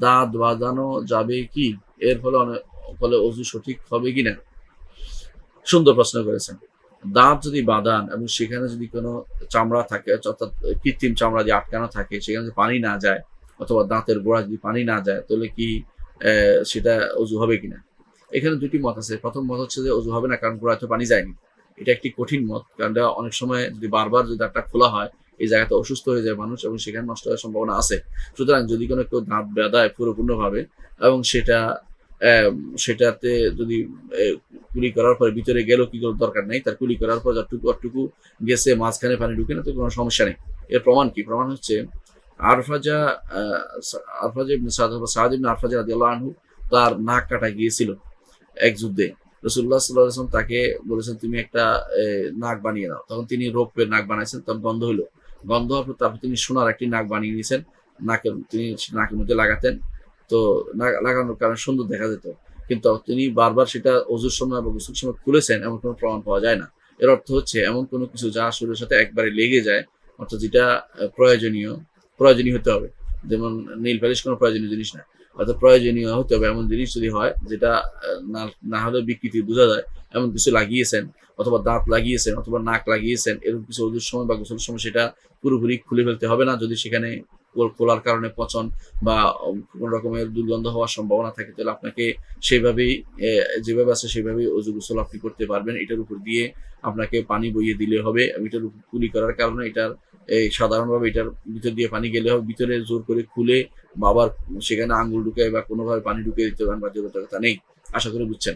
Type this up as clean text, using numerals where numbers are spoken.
দাঁত বাঁধানো যাবে কি? এর ফলে অজু সঠিক হবে কিনা? সুন্দর প্রশ্ন করেছেন। দাঁত যদি বাঁধান এবং সেখানে যদি কোনো চামড়া থাকে, অর্থাৎ কৃত্রিম চামড়া দিয়ে আটকানো থাকে, সেখানে যদি পানি না যায় অথবা দাঁতের গোড়ায় যদি পানি না যায়, তাহলে কি সেটা অজু হবে কিনা? এখানে ২ টি মত আছে। ১ম মত হচ্ছে যে অজু হবে না, কারণ গোড়ায় তো পানি যায়নি। এটা একটি কঠিন মত। কারণ অনেক সময় যদি বারবার যদি দাঁতটা খোলা হয়, এই জায়গাটা অসুস্থ হয়ে যায় মানুষ এবং সেখানে নষ্ট হওয়ার সম্ভাবনা আছে। সুতরাং যদি কোনো কেউ দাঁত বাঁধায় পরিপূর্ণভাবে এবং সেটাতে যদি কুলি করার পরে ভিতরে গেলেও কি কোনো দরকার নাই। তার কুলি করার পর যতটুকু গেছে, মাঝখানে পানি ঢুকে না, তো কোনো সমস্যা নেই। এর প্রমাণ কি? প্রমাণ হচ্ছে আরফাজা আ আরফাজা ইবনে সাদ ইবনে আরফাজা রাদিয়াল্লাহু আনহু, তার নাক কাটা গিয়েছিল এক যুদ্ধে। রাসূলুল্লাহ সাল্লাল্লাহু আলাইহি ওয়াসাল্লাম তাকে বলেছেন, তুমি একটা নাক বানিয়ে নাও। তখন তিনি রৌপ্যের নাক বানাইছেন, তখন গন্ধ হইল। গন্ধ হওয়ার পর তারপর তিনি সোনার একটি নাক বানিয়ে নিয়েছেন। তিনি নাকের মধ্যে লাগাতেন। তো লাগানোর কারণে সুন্দর দেখা যেত। কিন্তু তিনি বারবার সেটা অজুর সময় বা গোসলের সময় খুলেছেন, এমন কোনো প্রমাণ পাওয়া যায় না। এর অর্থ হচ্ছে এমন কোনো কিছু যা শরীরের সাথে একবারে লেগে যায়, অর্থাৎ যেটা প্রয়োজনীয় হতে হবে। যেমন নেইল পালিশ কোনো প্রয়োজনীয় জিনিস না। অর্থাৎ প্রয়োজনীয় হতে হবে এমন জিনিস যদি হয়, যেটা না না হলে বিকৃতি বোঝা যায়, এমন কিছু লাগিয়েছেন অথবা দাঁত লাগিয়েছেন অথবা নাক লাগিয়েছেন, এরকম কিছু অজুর সময় বা গোসলের সময় সেটা পুরোপুরি খুলে ফেলতে হবে না। যদি সেখানে খোলার কারণে পচন বা কোনো রকমের দুর্গন্ধ হওয়ার সম্ভাবনা থাকে, তাহলে আপনাকে সেভাবেই যেভাবে আছে সেভাবেই অজু গোসল আপনি করতে পারবেন। এটার উপর দিয়ে আপনাকে পানি বইয়ে দিলে হবে। এটার উপর কুলি করার কারণে সাধারণভাবে এটার ভিতর দিয়ে পানি গেলে হবে। ভিতরে জোর করে খুলে বা আবার সেখানে আঙ্গুল ঢুকায় বা কোনোভাবে পানি ঢুকিয়ে দিতে পারেন, বাধ্যবাধকতা নেই। আশা করি বুঝছেন।